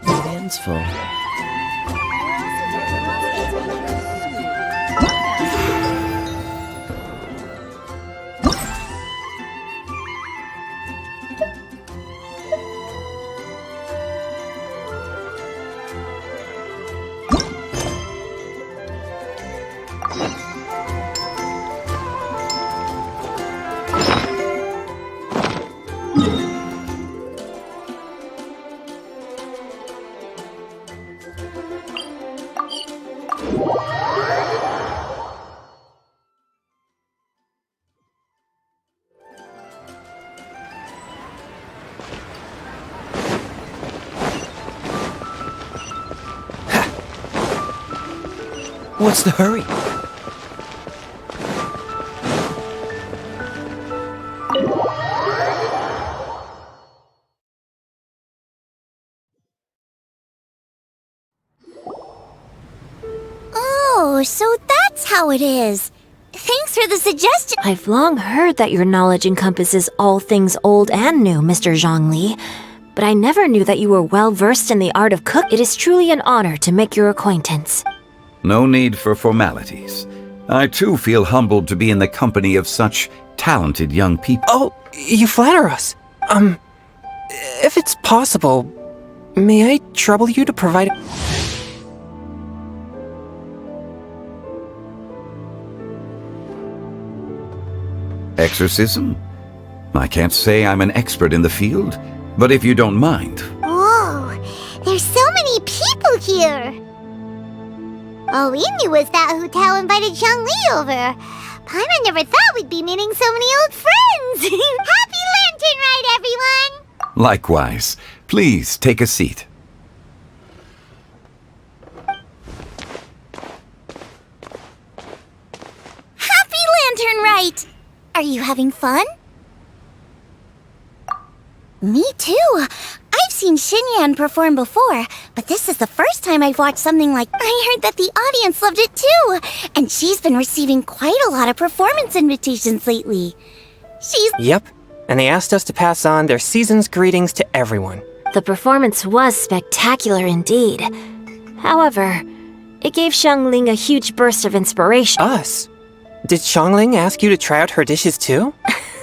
My hand's full. What's the hurry? Oh, so that's how it is. Thanks for the suggestion. I've long heard that your knowledge encompasses all things old and new, Mr. Zhongli. But I never knew that you were well versed in the art of cook. It is truly an honor to make your acquaintance. No need for formalities. I too feel humbled to be in the company of such talented young people. Oh, you flatter us. If it's possible, may I trouble you to provide... Exorcism? I can't say I'm an expert in the field, but if you don't mind... Whoa, there's so many people here. All we knew was that hotel invited Zhongli over. Paimon never thought we'd be meeting so many old friends. Happy Lantern Ride, everyone! Likewise. Please take a seat. Happy Lantern Ride! Are you having fun? Me too. I've seen Xinyan perform before, but this is the first time I've watched something like... I heard that the audience loved it too, and she's been receiving quite a lot of performance invitations lately. Yep, and they asked us to pass on their season's greetings to everyone. The performance was spectacular indeed. However, it gave Xiangling a huge burst of inspiration. Us? Did Xiangling ask you to try out her dishes too?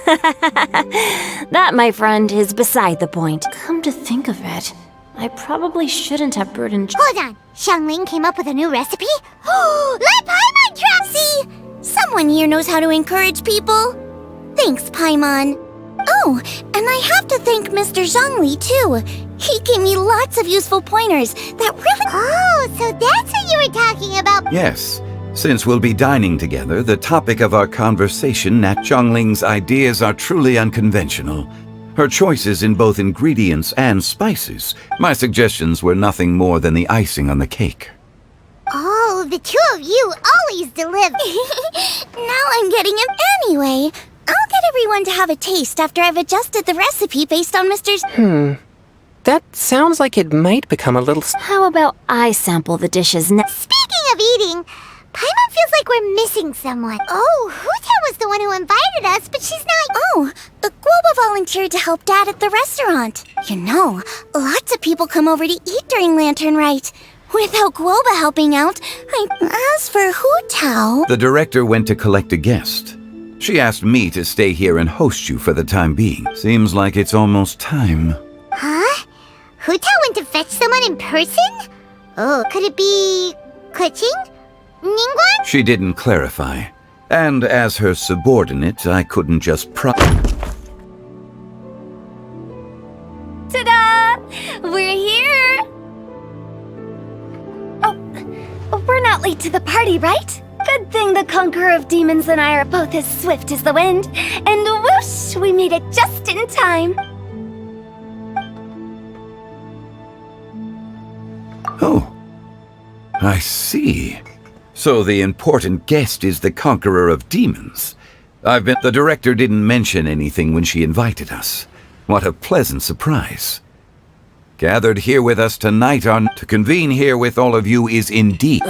That, my friend, is beside the point. Come to think of it, I probably shouldn't have burdened... Hold on, Xiangling came up with a new recipe? Let Paimon try! See? Someone here knows how to encourage people. Thanks, Paimon. Oh, and I have to thank Mr. Zhongli, too. He gave me lots of useful pointers that really... Oh, so that's what you were talking about. Yes. Since we'll be dining together, the topic of our conversation, Xiangling's ideas are truly unconventional. Her choices in both ingredients and spices. My suggestions were nothing more than the icing on the cake. Oh, the two of you always deliver. Now I'm getting it anyway. I'll get everyone to have a taste after I've adjusted the recipe based on Mr.'s... That sounds like it might become a little... How about I sample the dishes next? Speaking of eating, Paimon feels like we're missing someone. Oh, Huta was the one who invited us, but she's not... Oh, Guoba volunteered to help Dad at the restaurant. You know, lots of people come over to eat during Lantern Rite. Without Guoba helping out, as for Hutao... The director went to collect a guest. She asked me to stay here and host you for the time being. Seems like it's almost time. Huh? Hutao went to fetch someone in person? Oh, could it be... Kuching? Ningguang? She didn't clarify. And as her subordinate, I couldn't just Ta-da! We're here! Oh, we're not late to the party, right? Good thing the Conqueror of Demons and I are both as swift as the wind. And whoosh, we made it just in time. Oh, I see. So the important guest is the Conqueror of Demons. The director didn't mention anything when she invited us. What a pleasant surprise. Gathered here with us tonight to convene here with all of you is indeed...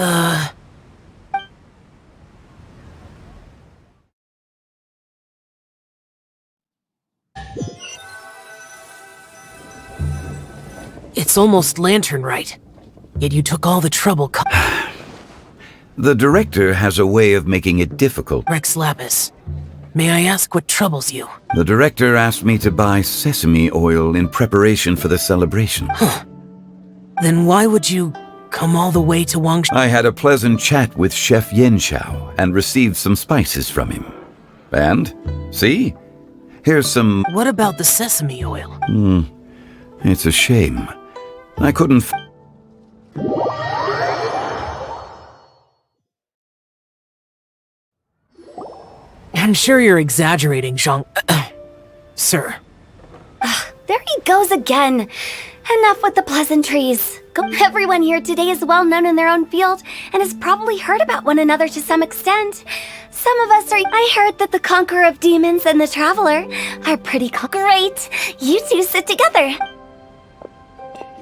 It's It's almost lantern right. Yet you took all the trouble The director has a way of making it difficult. Rex Lapis, may I ask what troubles you? The director asked me to buy sesame oil in preparation for the celebration. Then why would you come all the way to Wangshan? I had a pleasant chat with Chef Yenshao and received some spices from him. And, see? Here's some... What about the sesame oil? It's a shame. I couldn't... I'm sure you're exaggerating, Zhang... Sir. There he goes again. Enough with the pleasantries. Everyone here today is well known in their own field and has probably heard about one another to some extent. Some of us are... I heard that the Conqueror of Demons and the Traveler are pretty great. You two sit together.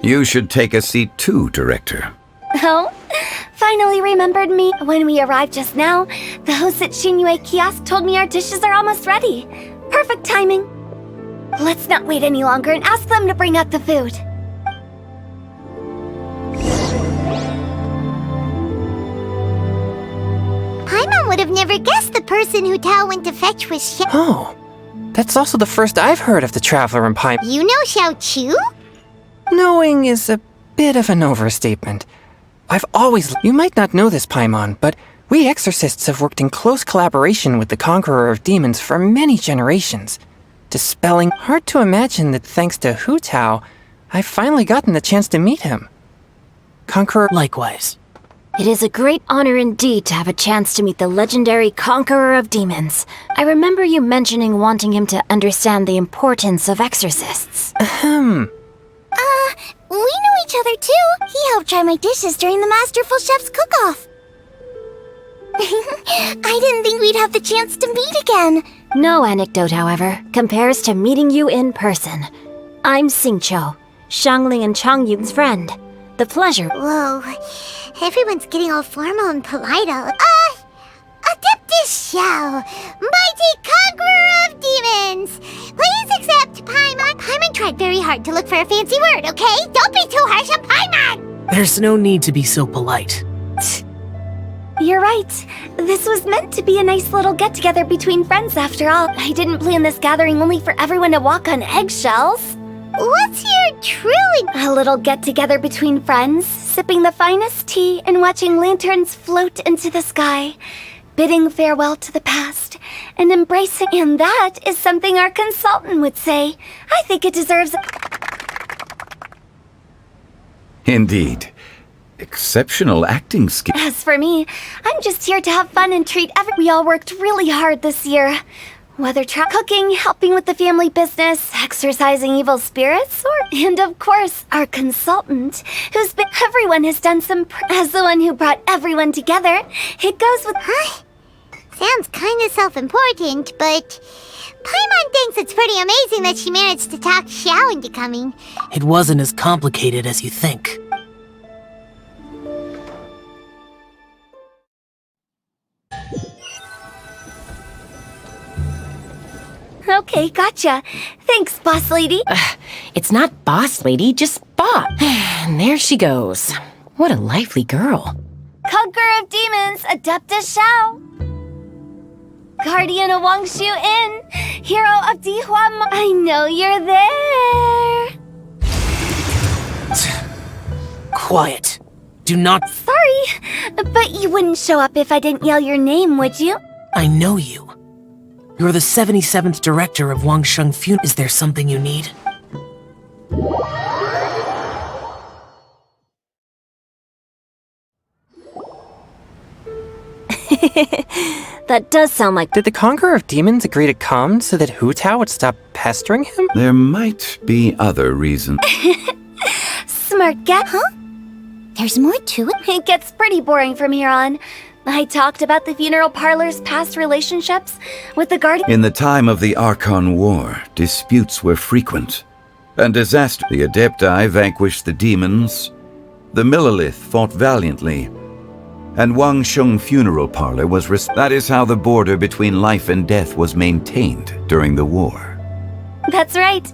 You should take a seat too, Director. Oh? Finally remembered me. When we arrived just now, the host at Xinyue Kiosk told me our dishes are almost ready. Perfect timing. Let's not wait any longer and ask them to bring out the food. Paimon would have never guessed the person who Tao went to fetch was Oh, that's also the first I've heard of the Traveler in Paimon. You know Xiao Chu? Knowing is a bit of an overstatement. I've always... You might not know this, Paimon, but we exorcists have worked in close collaboration with the Conqueror of Demons for many generations. Dispelling... Hard to imagine that thanks to Hu Tao, I've finally gotten the chance to meet him. Conqueror... Likewise. It is a great honor indeed to have a chance to meet the legendary Conqueror of Demons. I remember you mentioning wanting him to understand the importance of exorcists. We know each other too. He helped try my dishes during the Masterful Chef's cook-off. I didn't think we'd have the chance to meet again. No anecdote, however, compares to meeting you in person. I'm Xingqiu, Shangling and Changyun's friend. The pleasure... Whoa, everyone's getting all formal and polite. Adeptus Xiao, mighty conqueror of demons. Please accept Paimon. Paimon tried very hard to look for a fancy word, okay? Don't be too harsh on Paimon. There's no need to be so polite. You're right. This was meant to be a nice little get-together between friends after all. I didn't plan this gathering only for everyone to walk on eggshells. What's your truly... A little get-together between friends, sipping the finest tea and watching lanterns float into the sky, bidding farewell to the past, and embracing... And that is something our consultant would say. I think it deserves... Indeed. Exceptional acting skill. As for me, I'm just here to have fun and treat We all worked really hard this year. Whether cooking, helping with the family business, exorcising evil spirits, and of course, our consultant, who's been... Everyone has done some... As the one who brought everyone together, it goes with... Sounds kinda self-important, but... Paimon thinks it's pretty amazing that she managed to talk Xiao into coming. It wasn't as complicated as you think. Okay, gotcha. Thanks, boss lady. It's not boss lady, just boss. And there she goes. What a lively girl. Conqueror of Demons, Adeptus Xiao. Guardian of Wangshu Inn, hero of Dihua. I know you're there. Quiet. Do not... Sorry, but you wouldn't show up if I didn't yell your name, would you? I know you. You're the 77th director of Wangsheng Funeral. Is there something you need? That does sound like... Did the Conqueror of Demons agree to come so that Hu Tao would stop pestering him? There might be other reasons. Smart guy, huh? There's more to it? It gets pretty boring from here on. I talked about the funeral parlor's past relationships with the guardian. In the time of the Archon War, disputes were frequent. And disaster. The Adepti vanquished the demons. The Millilith fought valiantly. And Wangsheng Funeral Parlor was... That is how the border between life and death was maintained during the war. That's right.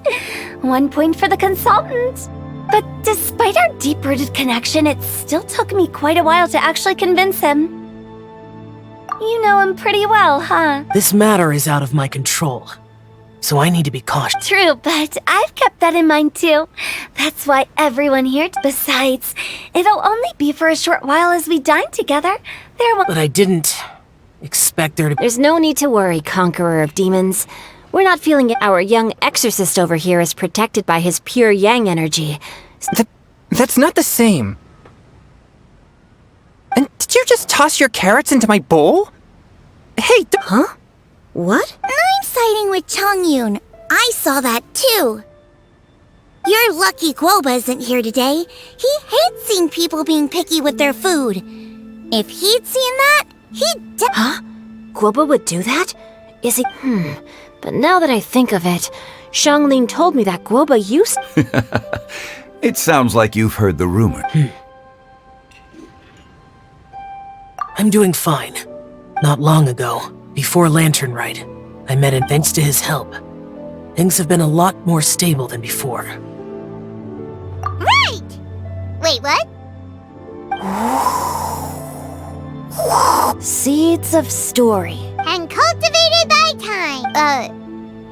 1 point for the consultant. But despite our deep-rooted connection, it still took me quite a while to actually convince him. You know him pretty well, huh? This matter is out of my control, so I need to be cautious. True, but I've kept that in mind too. That's why everyone here... Besides, it'll only be for a short while as we dine together. There won't... But I didn't expect there to be... There's no need to worry, Conqueror of Demons. We're not feeling it. Our young exorcist over here is protected by his pure yang energy. That's not the same. And did you just toss your carrots into my bowl? Hey, Huh? What? I'm siding with Chongyun. I saw that too. You're lucky Guoba isn't here today. He hates seeing people being picky with their food. If he'd seen that, he'd Huh? Guoba would do that? Is he... But now that I think of it, Xianglin told me that Guoba used... It sounds like you've heard the rumor. I'm doing fine. Not long ago, before Lantern Rite, I met him thanks to his help. Things have been a lot more stable than before. Right! Wait, what? Seeds of story. And cultivated by time.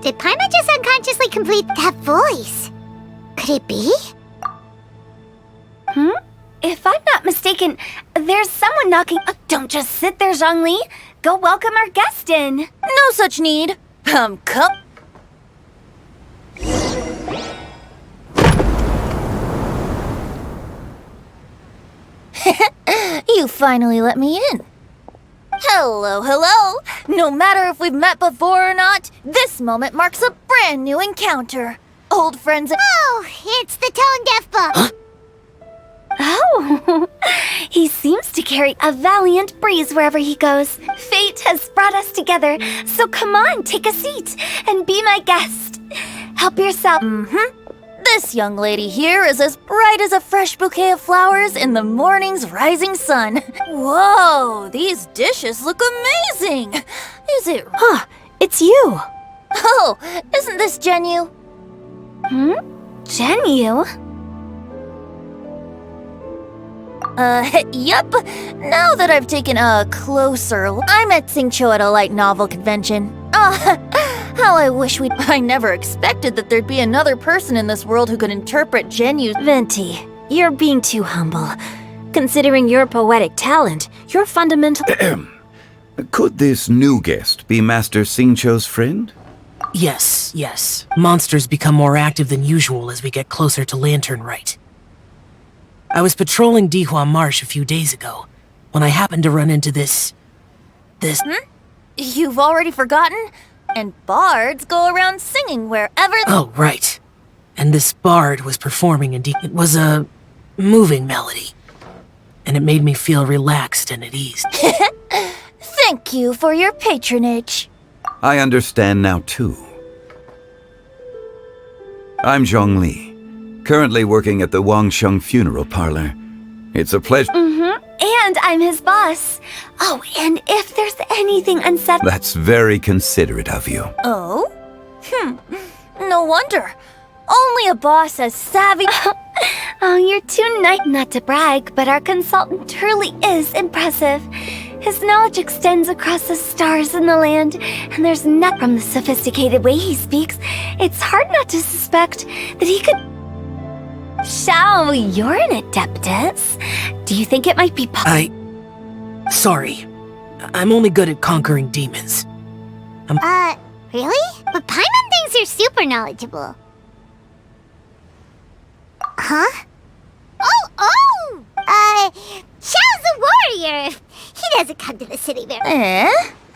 Did Paimon just unconsciously complete that voice? Could it be? If I'm not mistaken, there's someone knocking. Don't just sit there, Zhongli. Go welcome our guest in. No such need. Come. You finally let me in. Hello. No matter if we've met before or not, this moment marks a brand new encounter. Old friends. Oh, it's the tone-deaf book. Oh, he seems to carry a valiant breeze wherever he goes. Fate has brought us together, so come on, take a seat and be my guest. Help yourself. This young lady here is as bright as a fresh bouquet of flowers in the morning's rising sun. Whoa, these dishes look amazing. Is it... Huh, it's you. Oh, isn't this Genyu? Genyu? Yup. Now that I've taken a closer look, I met Xingqiu at a light novel convention. How I wish we'd... I never expected that there'd be another person in this world who could interpret Genyu's... Venti, you're being too humble. Considering your poetic talent, your fundamental... Could this new guest be Master Xingqiu's friend? Yes. Monsters become more active than usual as we get closer to Lantern Rite. I was patrolling Dihua Marsh a few days ago, when I happened to run into this... You've already forgotten? And bards go around singing wherever... Oh, right. And this bard was performing in It was a moving melody. And it made me feel relaxed and at ease. Thank you for your patronage. I understand now, too. I'm Zhongli, currently working at the Wangsheng Funeral Parlor. It's a pleasure... And I'm his boss. Oh, and if there's anything unsettling... That's very considerate of you. Oh? No wonder. Only a boss as savvy... Oh, you're too nice not to brag, but our consultant truly is impressive. His knowledge extends across the stars and the land, and there's not from the sophisticated way he speaks. It's hard not to suspect that he could... Shao, you're an adeptus. Do you think it might be Sorry. I'm only good at conquering demons. Really? But Paimon thinks you're super knowledgeable. Huh? Xiao's a warrior. He doesn't come to the city very...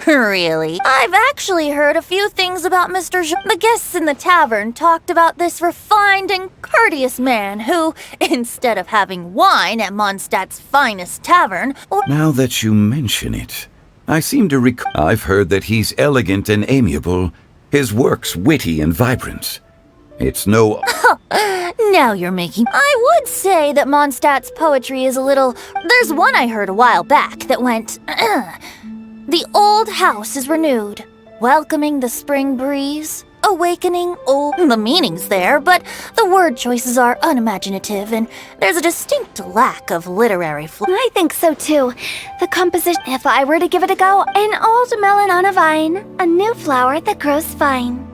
Really? I've actually heard a few things about Mr. Zhang. The guests in the tavern talked about this refined and courteous man who, instead of having wine at Mondstadt's finest tavern... Now that you mention it, I seem to recall... I've heard that he's elegant and amiable, his work's witty and vibrant. It's no... Now you're making... I would say that Mondstadt's poetry is a little... There's one I heard a while back that went... The old house is renewed, welcoming the spring breeze. awakening. Oh, the meaning's there, but the word choices are unimaginative, and there's a distinct lack of literary I think so too. The composition, if I were to give it a go, an old melon on a vine, a new flower that grows fine.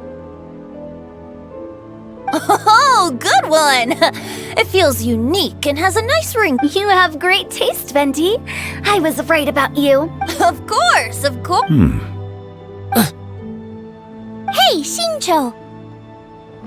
Oh, good one! It feels unique and has a nice ring. You have great taste, Venti. I was afraid about you. Of course, of course. Hey, Shincho!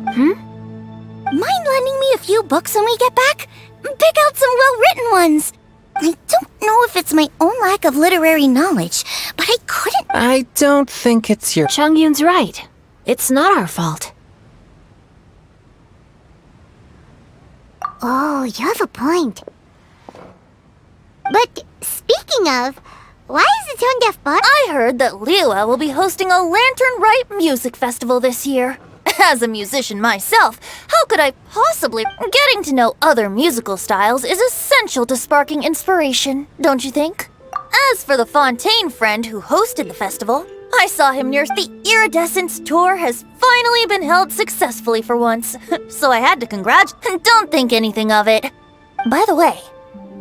Mind lending me a few books when we get back? Pick out some well-written ones. I don't know if it's my own lack of literary knowledge, but I couldn't... I don't think it's your... Chongyun's right. It's not our fault. Oh, you have a point. But speaking of, why is the tone deaf bot? I heard that Liwa will be hosting a Lantern Rite music festival this year. As a musician myself, how could I possibly... Getting to know other musical styles is essential to sparking inspiration, don't you think? As for the Fontaine friend who hosted the festival, I saw him near the Iridescence tour has finally been held successfully for once, so I had to congratulate. Don't think anything of it. By the way,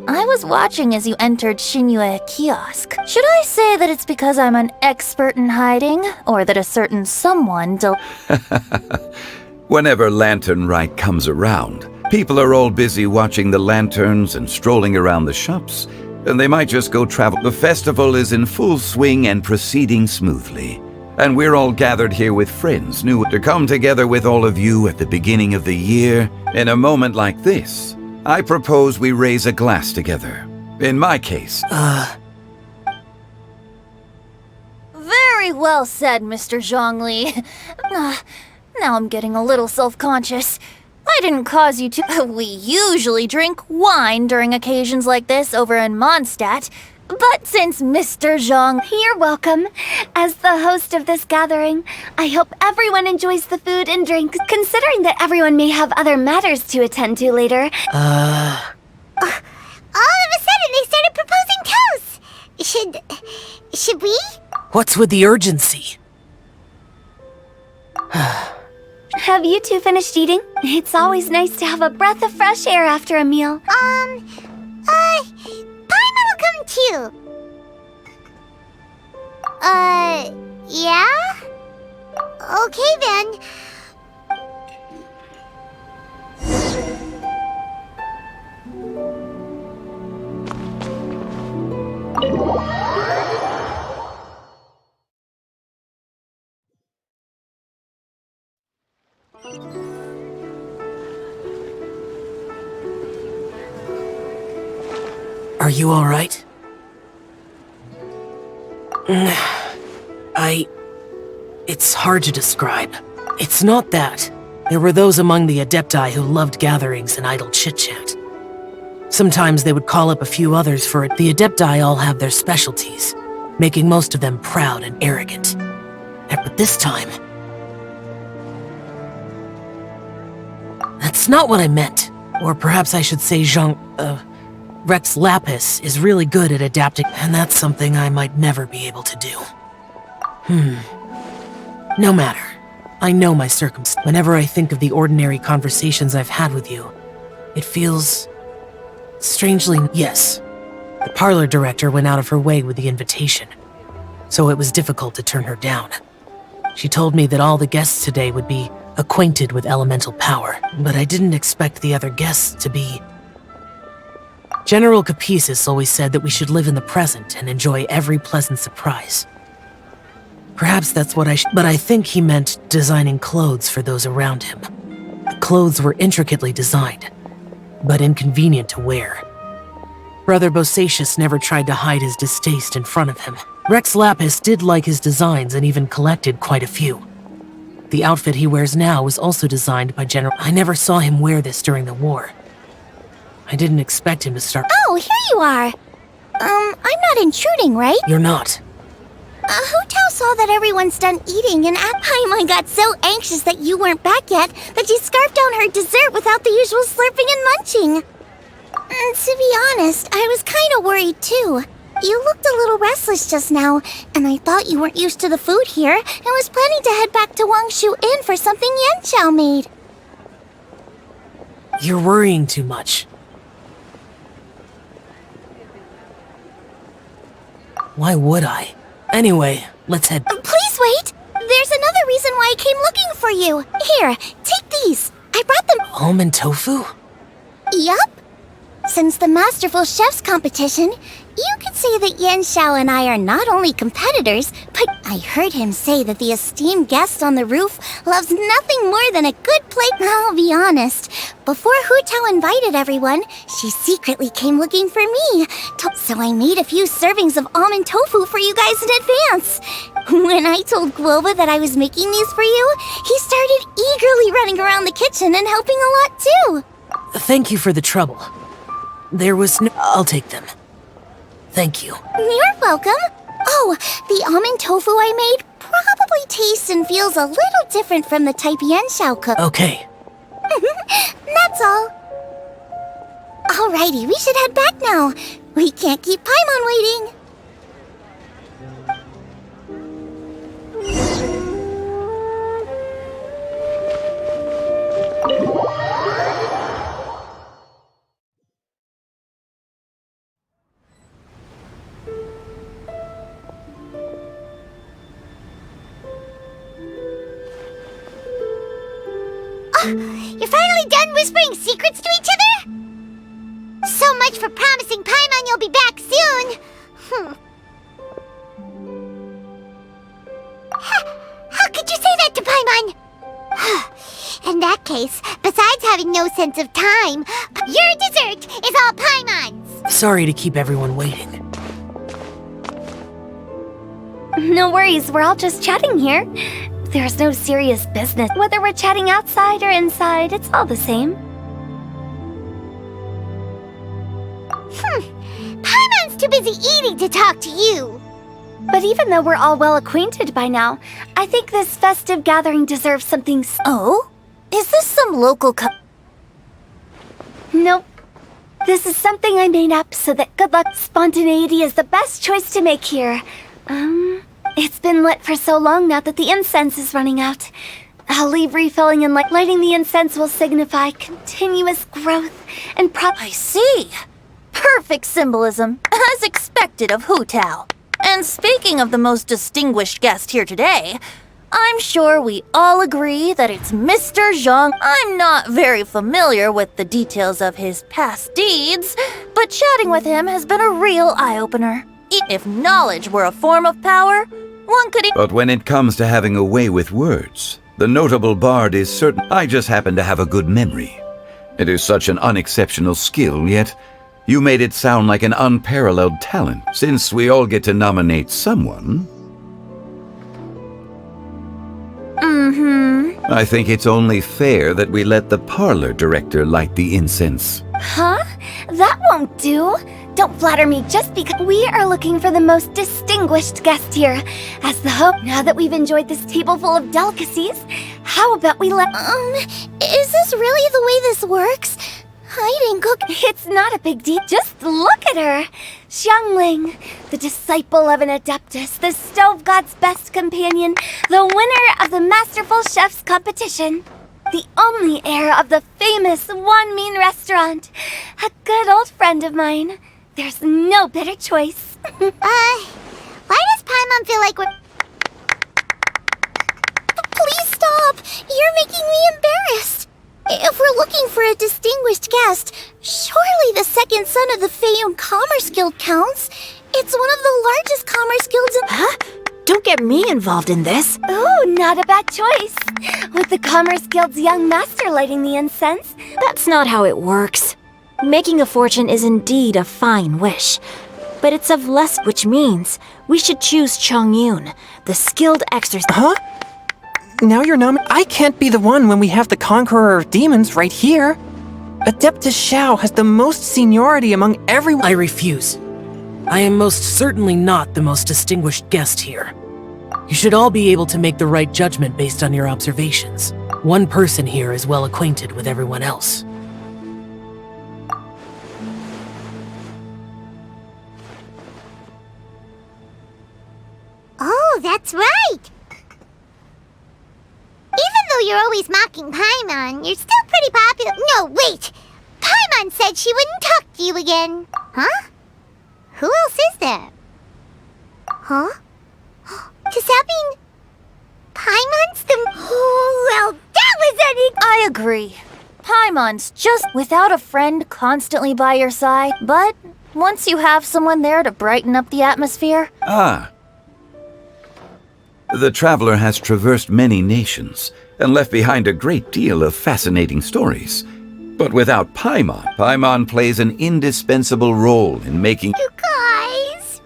I was watching as you entered Shinyue Kiosk. Should I say that it's because I'm an expert in hiding, or that a certain someone Whenever Lantern Rite comes around, people are all busy watching the lanterns and strolling around the shops, and they might just go travel. The festival is in full swing and proceeding smoothly. And we're all gathered here with friends new to come together with all of you at the beginning of the year. In a moment like this, I propose we raise a glass together. In my case... Very well said, Mr. Zhongli. Now I'm getting a little self-conscious. I didn't cause you to... We usually drink wine during occasions like this over in Mondstadt. But since Mr. Zhong... You're welcome. As the host of this gathering, I hope everyone enjoys the food and drinks, considering that everyone may have other matters to attend to later. All of a sudden, they started proposing toasts. Should we? What's with the urgency? Have you two finished eating? It's always nice to have a breath of fresh air after a meal. Paimon will come too. Yeah? Okay then. Are you all right? It's hard to describe. It's not that. There were those among the Adepti who loved gatherings and idle chit-chat. Sometimes they would call up a few others for it. The Adepti all have their specialties, making most of them proud and arrogant. But this time... That's not what I meant. Or perhaps I should say Rex Lapis is really good at adapting, and that's something I might never be able to do. No matter. I know my circumstance. Whenever I think of the ordinary conversations I've had with you, it feels... strangely... Yes. The parlor director went out of her way with the invitation, so it was difficult to turn her down. She told me that all the guests today would be acquainted with elemental power, but I didn't expect the other guests to be... General Capisis always said that we should live in the present and enjoy every pleasant surprise. Perhaps that's what but I think he meant designing clothes for those around him. The clothes were intricately designed, but inconvenient to wear. Brother Bosacius never tried to hide his distaste in front of him. Rex Lapis did like his designs and even collected quite a few. The outfit he wears now was also designed by General... I never saw him wear this during the war. I didn't expect him to start... Oh, here you are. I'm not intruding, right? You're not. Hu Tao saw that everyone's done eating, and Paimon got so anxious that you weren't back yet that she scarfed down her dessert without the usual slurping and munching. To be honest, I was kind of worried too. You looked a little restless just now, and I thought you weren't used to the food here and was planning to head back to Wangshu Inn for something Yanxiao made. You're worrying too much. Why would I? Anyway, let's head. Please wait! There's another reason why I came looking for you. Here, take these. I brought them. Almond tofu? Yup. Since the Masterful Chef's competition, you could say that Yanxiao and I are not only competitors, but I heard him say that the esteemed guest on the roof loves nothing more than a good plate. I'll be honest, before Hu Tao invited everyone, she secretly came looking for me. So I made a few servings of almond tofu for you guys in advance. When I told Guoba that I was making these for you, he started eagerly running around the kitchen and helping a lot too. Thank you for the trouble. There was no... I'll take them. Thank you. You're welcome. Oh, the almond tofu I made probably tastes and feels a little different from the type Yanxiao cooked. Okay. That's all. Alrighty, we should head back now. We can't keep Paimon waiting. You're finally done whispering secrets to each other? So much for promising Paimon you'll be back soon. How could you say that to Paimon? In that case, besides having no sense of time, your dessert is all Paimon's. Sorry to keep everyone waiting. No worries, we're all just chatting here. There's no serious business. Whether we're chatting outside or inside, it's all the same. Paimon's too busy eating to talk to you. But even though we're all well acquainted by now, I think this festive gathering deserves something Oh? Is this some local Nope. This is something I made up so that good luck spontaneity is the best choice to make here. It's been lit for so long now that the incense is running out. I'll leave refilling and lighting the incense will signify continuous growth and I see. Perfect symbolism, as expected of Hu Tao. And speaking of the most distinguished guest here today, I'm sure we all agree that it's Mr. Zhang. I'm not very familiar with the details of his past deeds, but chatting with him has been a real eye-opener. If knowledge were a form of power, one could... But when it comes to having a way with words, the notable bard is certain. I just happen to have a good memory. It is such an unexceptional skill, yet you made it sound like an unparalleled talent. Since we all get to nominate someone... I think it's only fair that we let the parlor director light the incense. Huh? That won't do. Don't flatter me just because we are looking for the most distinguished guest here. As the hope, now that we've enjoyed this table full of delicacies, how about we let... is this really the way this works? I didn't cook... It's not a big deal. Just look at her. Xiangling, the disciple of an adeptus, the stove god's best companion, the winner of the Masterful Chef's competition, the only heir of the famous Wanmin restaurant, a good old friend of mine. There's no better choice. Why does Paimon feel like we're... Please stop! You're making me embarrassed. If we're looking for a distinguished guest, surely the second son of the Feiyun Commerce Guild counts. It's one of the largest commerce guilds in... Huh? Don't get me involved in this. Ooh, not a bad choice. With the Commerce Guild's young master lighting the incense. That's not how it works. Making a fortune is indeed a fine wish, but it's of less, which means we should choose Chongyun, the skilled exorcist. Huh? Now you're I can't be the one when we have the Conqueror of Demons right here. Adeptus Xiao has the most seniority among everyone. I refuse. I am most certainly not the most distinguished guest here. You should all be able to make the right judgment based on your observations. One person here is well acquainted with everyone else. Oh, that's right! Even though you're always mocking Paimon, you're still pretty popular. No, wait! Paimon said she wouldn't talk to you again. Huh? Who else is there? Huh? Does that mean Paimon's the... Well, that was I agree. Paimon's just without a friend constantly by your side, but once you have someone there to brighten up the atmosphere... Ah. The traveler has traversed many nations and left behind a great deal of fascinating stories. But without Paimon, Paimon plays an indispensable role in making... You guys!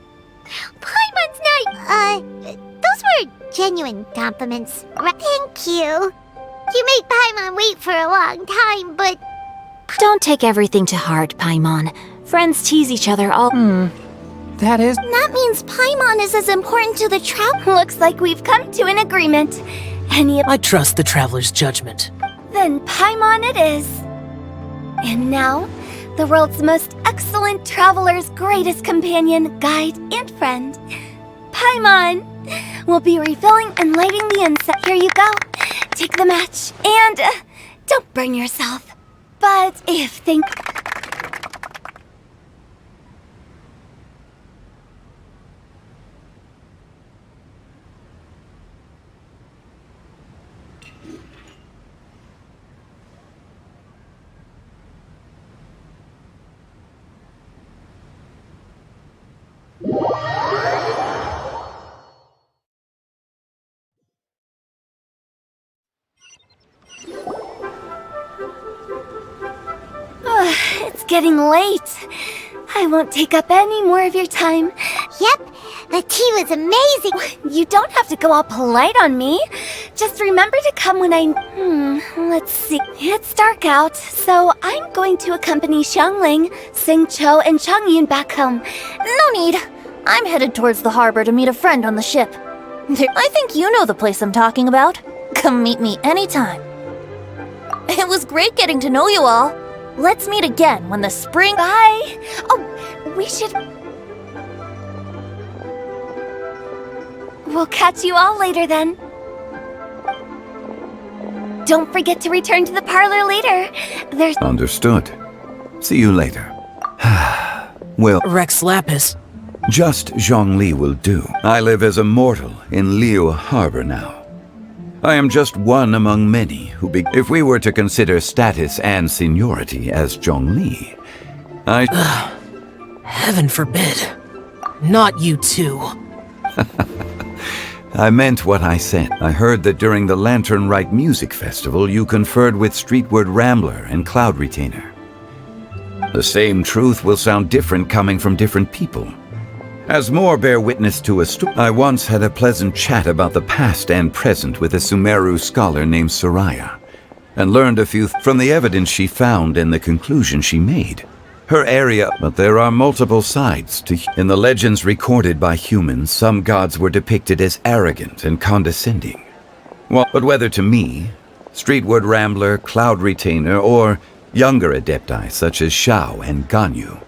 Paimon's not... those were genuine compliments. Thank you. You made Paimon wait for a long time, but... Don't take everything to heart, Paimon. Friends tease each other all— That is... That means Paimon is as important to the travel. Looks like we've come to an agreement. I trust the traveler's judgment. Then Paimon it is. And now, the world's most excellent traveler's greatest companion, guide, and friend, Paimon, will be refilling and lighting the incense. Here you go. Take the match, and don't burn yourself. But if things... It's getting late. I won't take up any more of your time. Yep, the tea was amazing. You don't have to go all polite on me. Just remember to come when I... let's see. It's dark out, so I'm going to accompany Xiangling, Xingqiu, and Changyin back home. No need. I'm headed towards the harbor to meet a friend on the ship. I think you know the place I'm talking about. Come meet me anytime. It was great getting to know you all. Let's meet again when the spring... Bye! Oh, we should... We'll catch you all later then. Don't forget to return to the parlor later. There's... Understood. See you later. Well... Rex Lapis. Just Zhongli will do. I live as a mortal in Liu Harbor now. I am just one among many who if we were to consider status and seniority as Zhongli, Heaven forbid. Not you too. I meant what I said. I heard that during the Lantern Rite Music Festival you conferred with Streetward Rambler and Cloud Retainer. The same truth will sound different coming from different people. As more bear witness to a story, I once had a pleasant chat about the past and present with a Sumeru scholar named Soraya, and learned a few from the evidence she found and the conclusion she made. Her area, but there are multiple sides to... In the legends recorded by humans, some gods were depicted as arrogant and condescending. But whether to me, Streetward Rambler, Cloud Retainer, or younger adepti such as Xiao and Ganyu,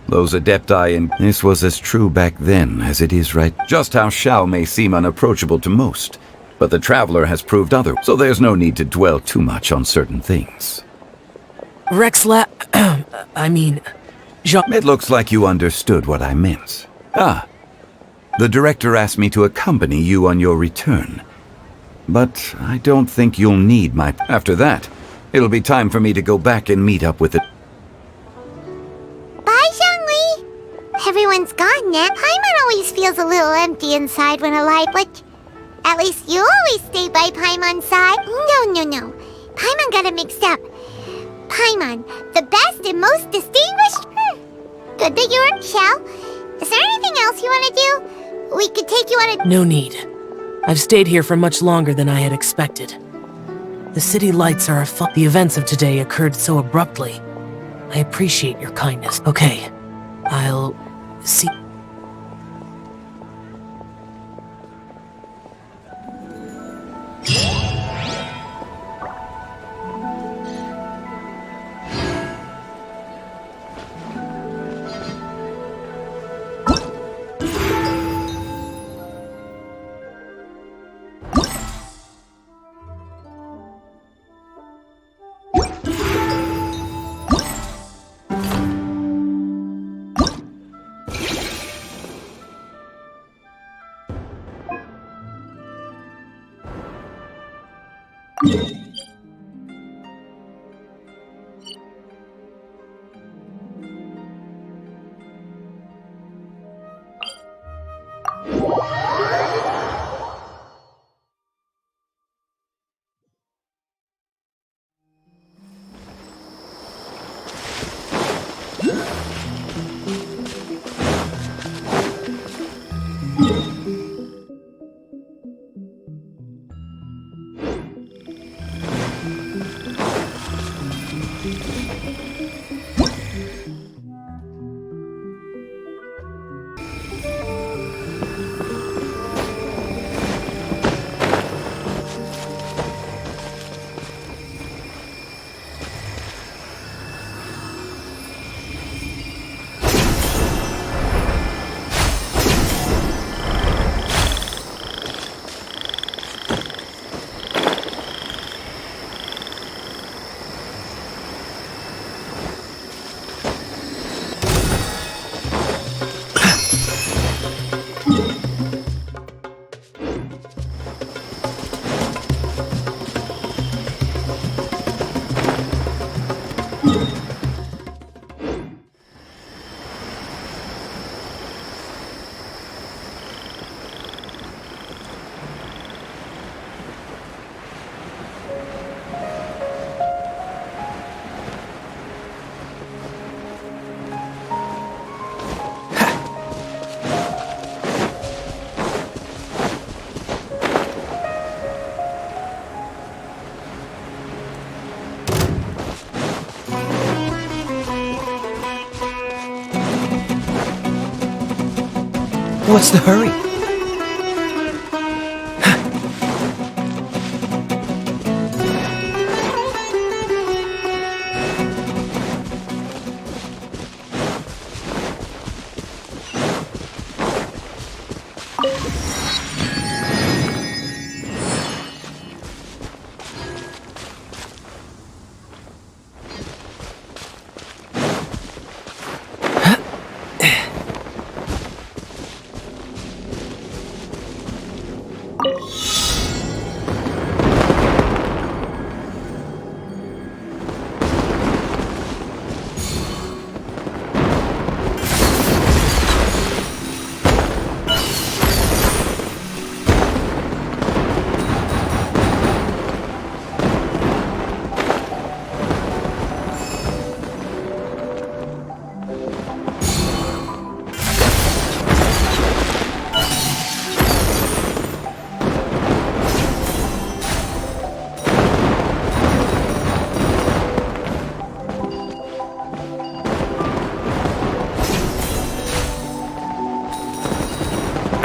those adepti, and this was as true back then as it is right. Just how Xiao may seem unapproachable to most, but the traveler has proved other, so there's no need to dwell too much on certain things. I mean... Jean... It looks like you understood what I meant. The director asked me to accompany you on your return. But I don't think you'll need my... After that, it'll be time for me to go back and meet up with the... Everyone's gone now. Paimon always feels a little empty inside when alive, but at least you always stay by Paimon's side. No. Paimon got it mixed up. Paimon, the best and most distinguished... Good that you're in Shell. Is there anything else you want to do? We could take you on a... No need. I've stayed here for much longer than I had expected. The city lights are the events of today occurred so abruptly. I appreciate your kindness. Okay, I'll... see. What's the hurry?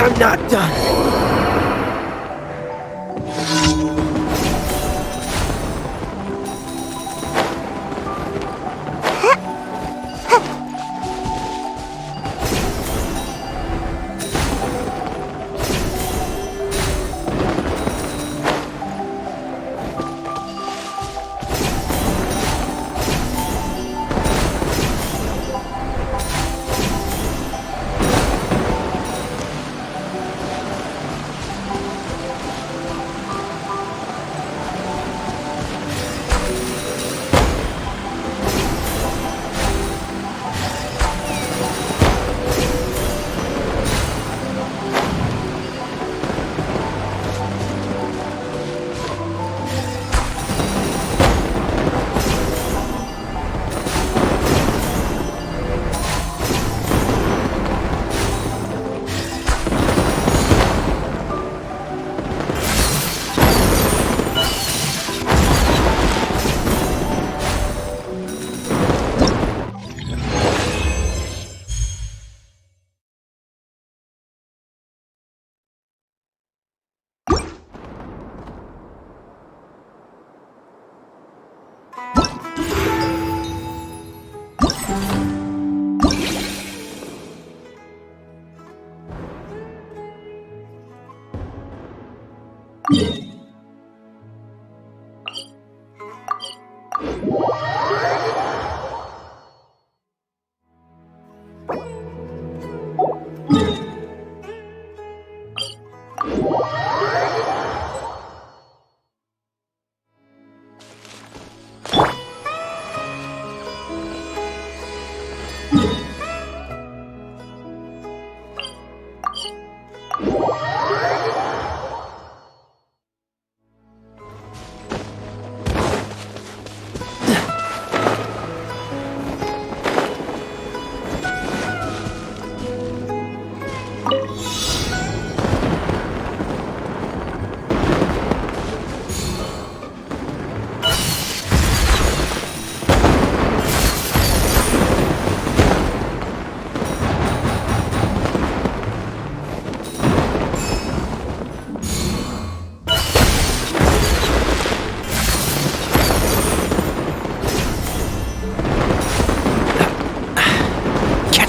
I'm not done.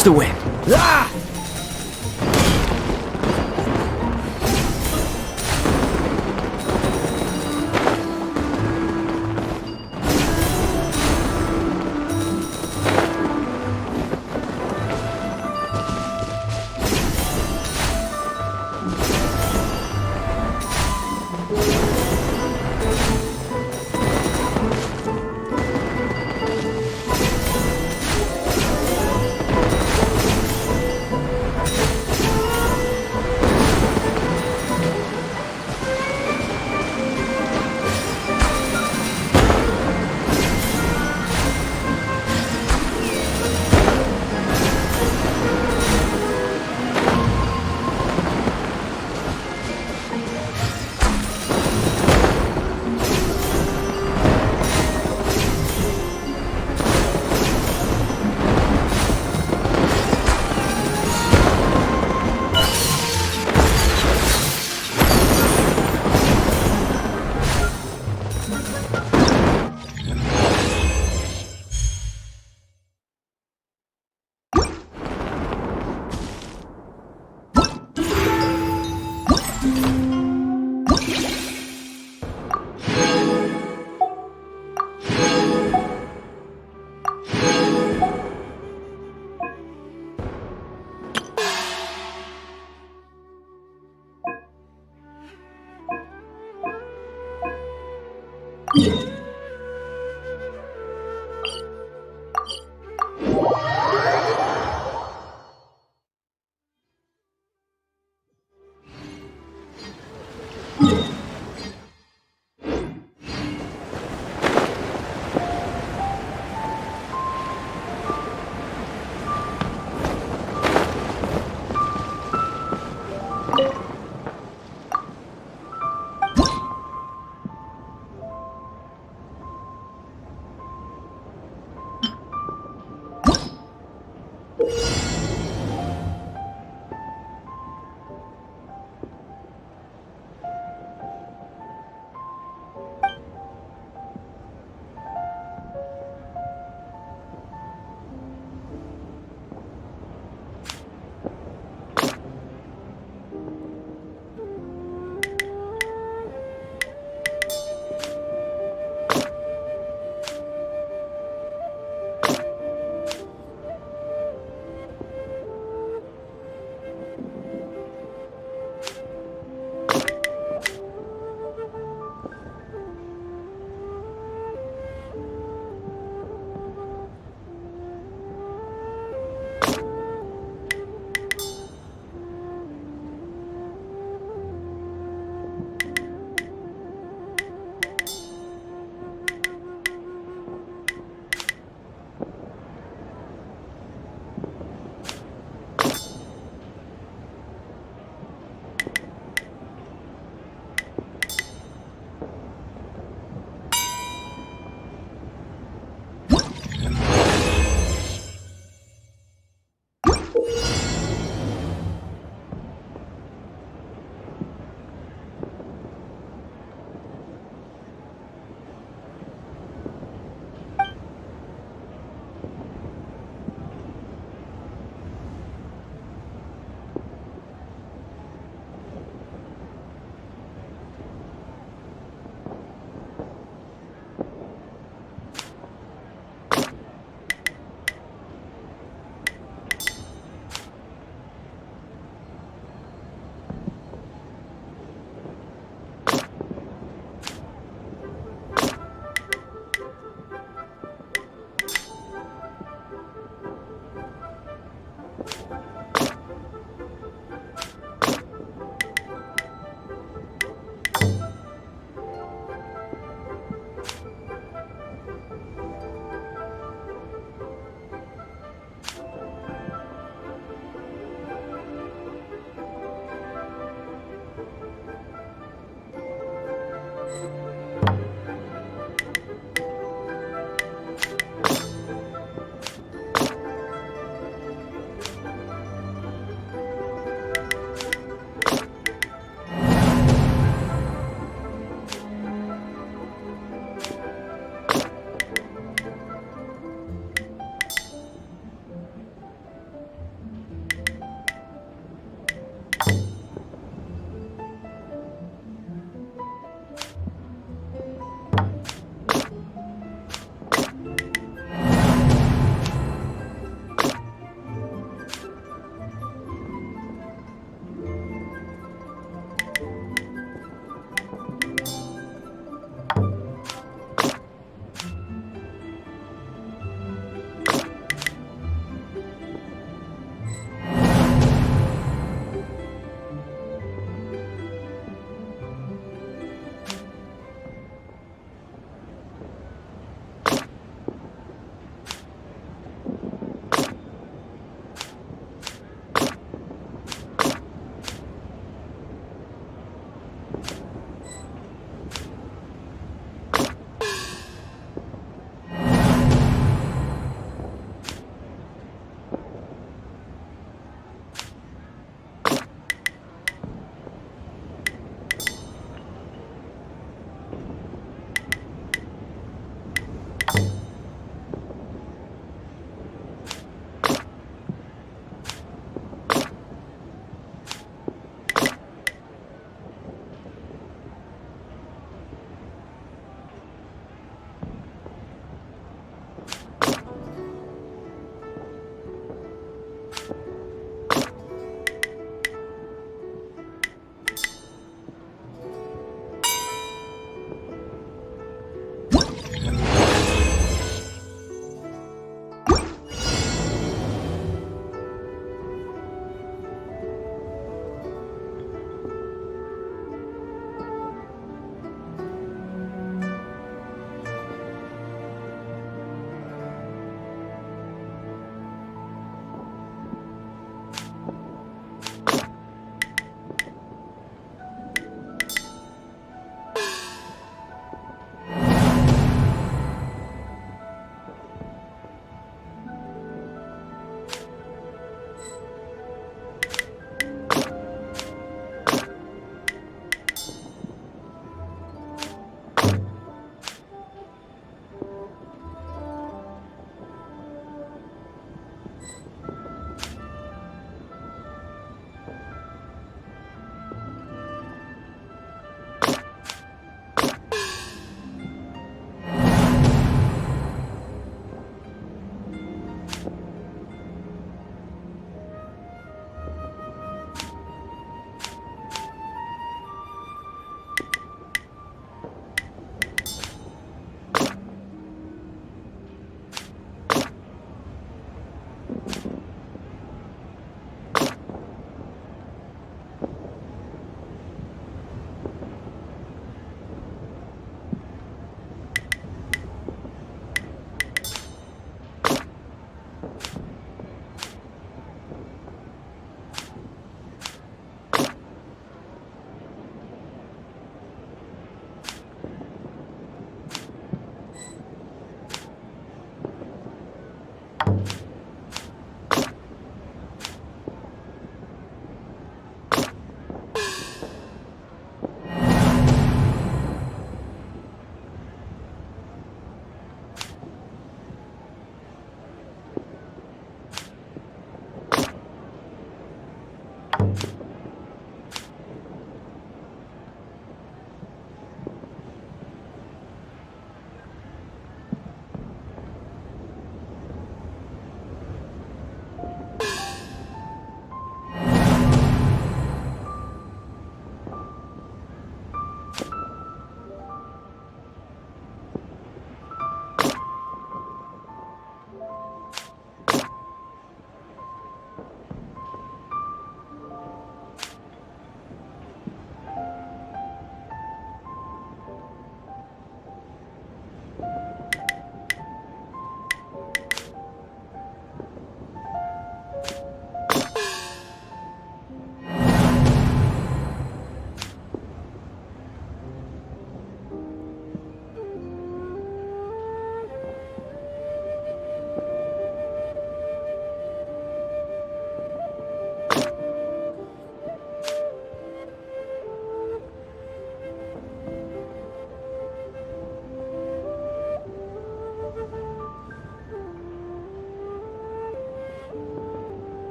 Catch the wind. Ah!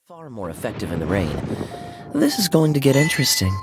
Far more effective in the rain. This is going to get interesting.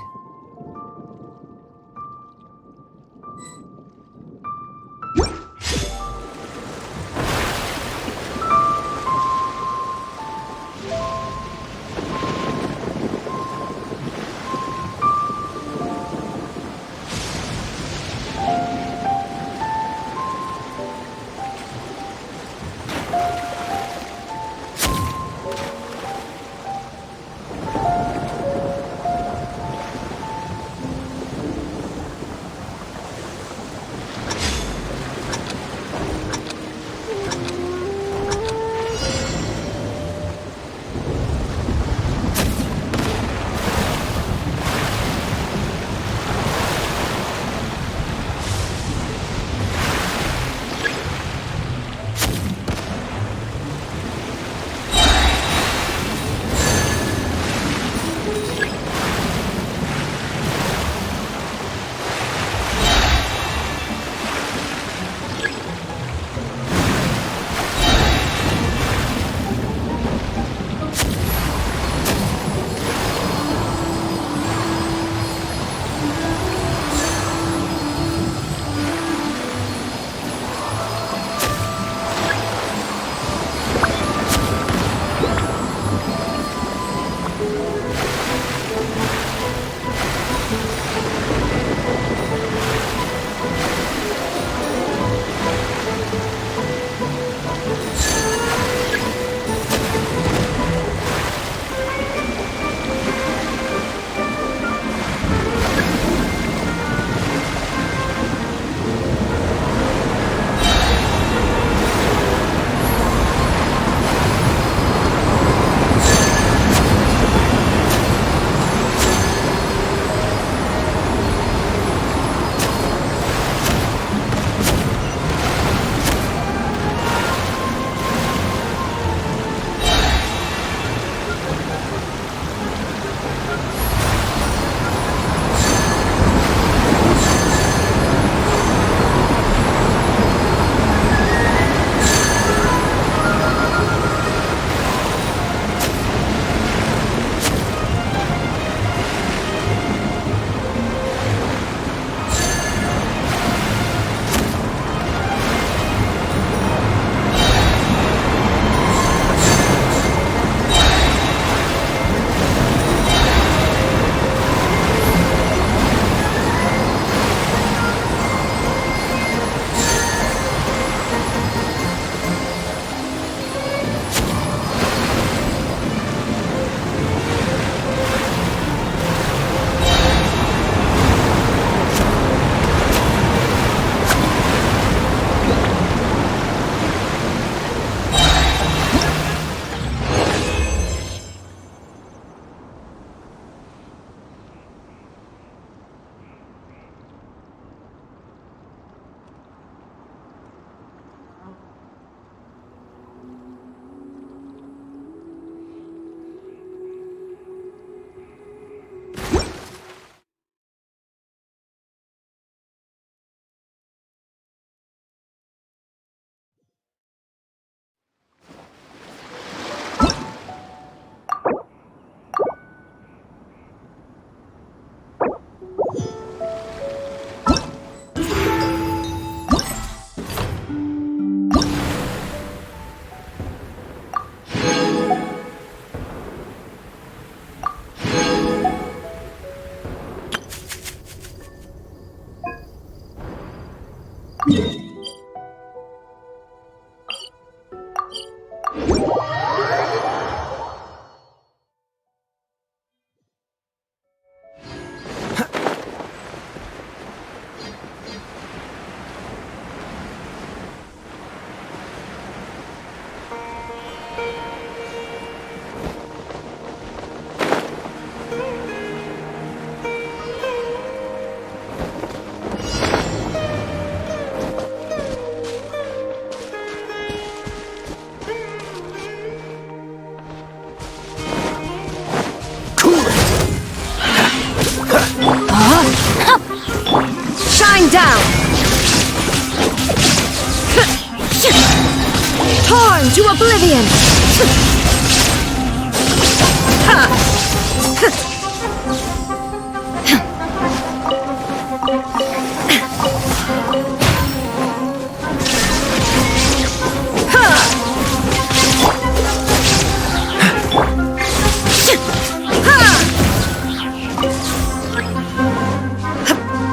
Torn to oblivion!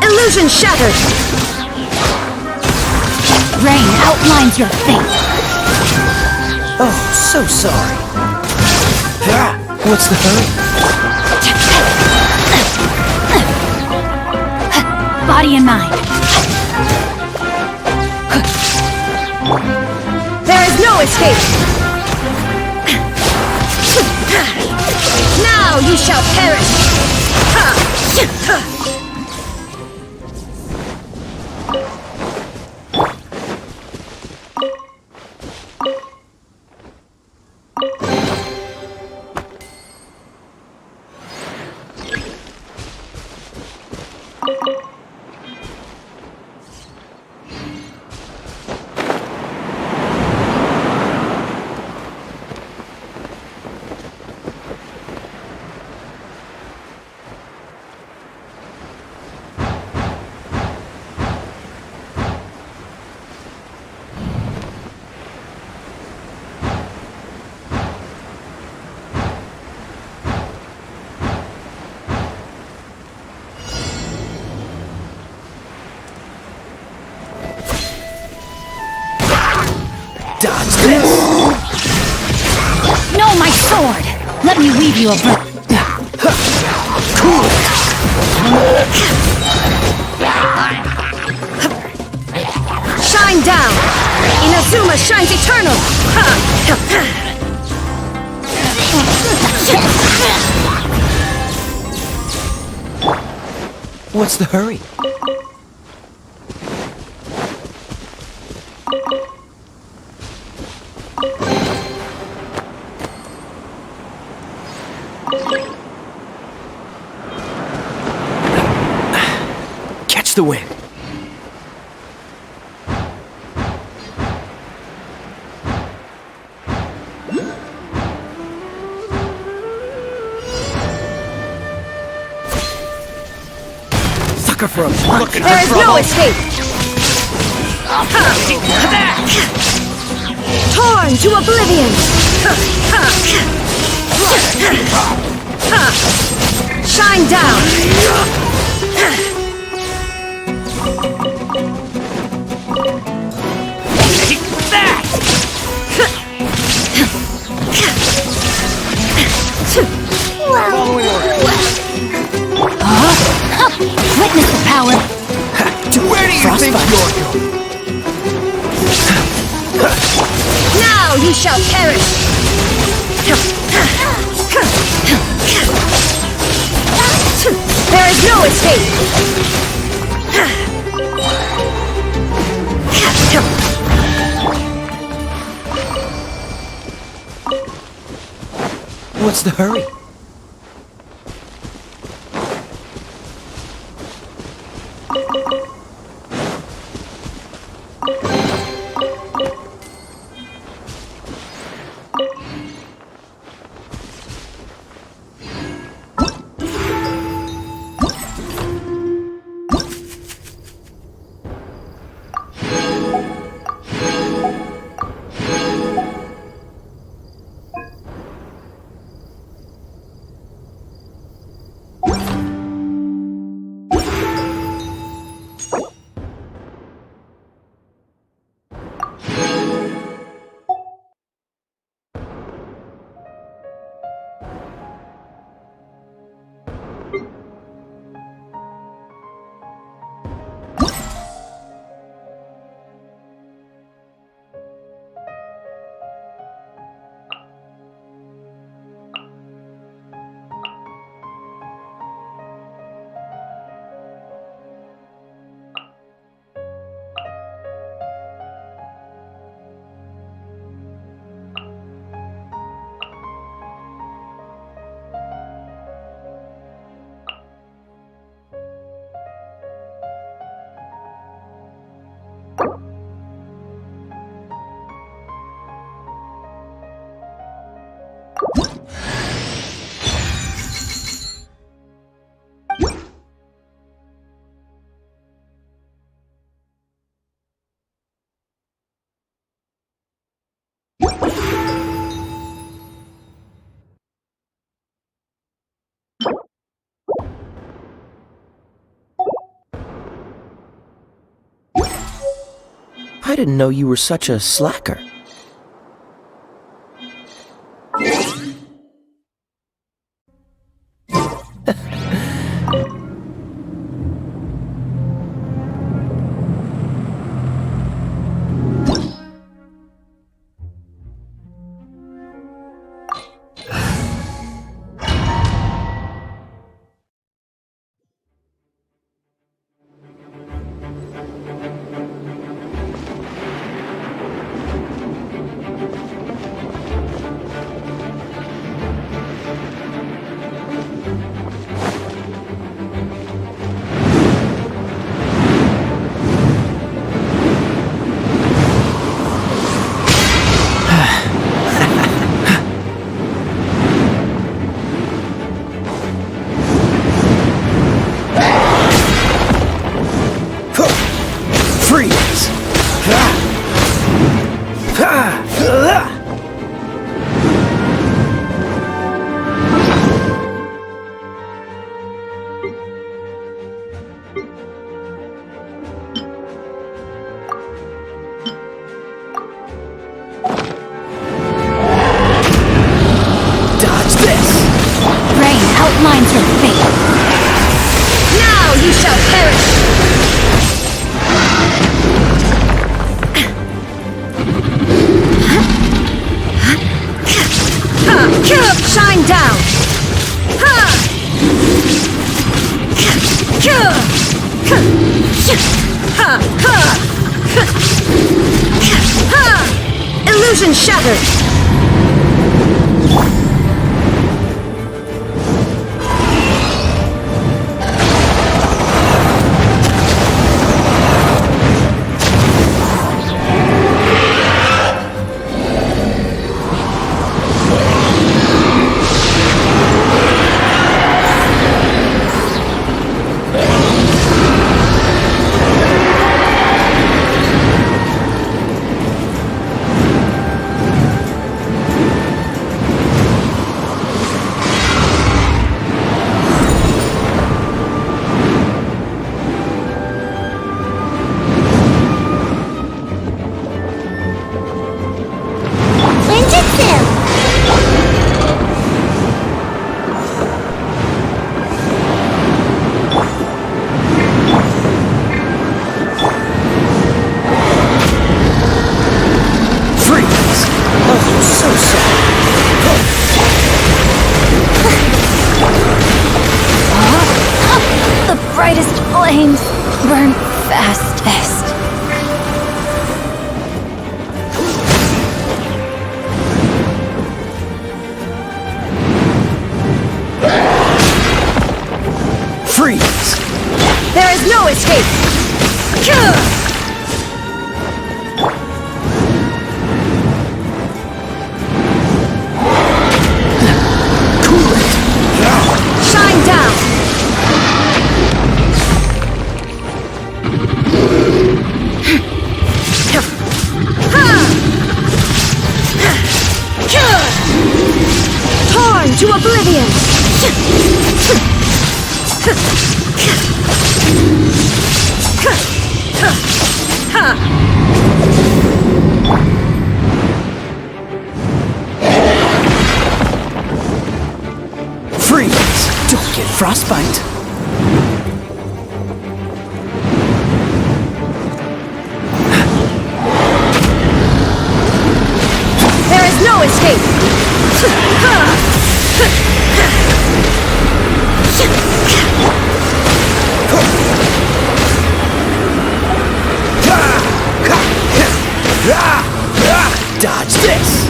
Illusion shattered! Rain outlines your fate. Oh, so sorry. What's the hurry? Body and mind. There is no escape! Now you shall perish! Dodge this! No, my sword! Let me weave you a Cool! Shine down! Inazuma shines eternal! What's the hurry? Catch the wind. Sucker for a punch. There is no escape! Torn to oblivion! Shine down! Witness the power. Where do you think you're going? Now you shall perish! There is no escape! What's the hurry? I didn't know you were such a slacker. outlines your fate. Now you shall perish! Shine down! Illusion shattered! Flames burn fastest. Freeze! There is no escape! Cool it! Shine down! Torn to oblivion! Freeze! Don't get frostbite! There is no escape! Dodge this!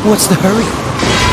What's the hurry?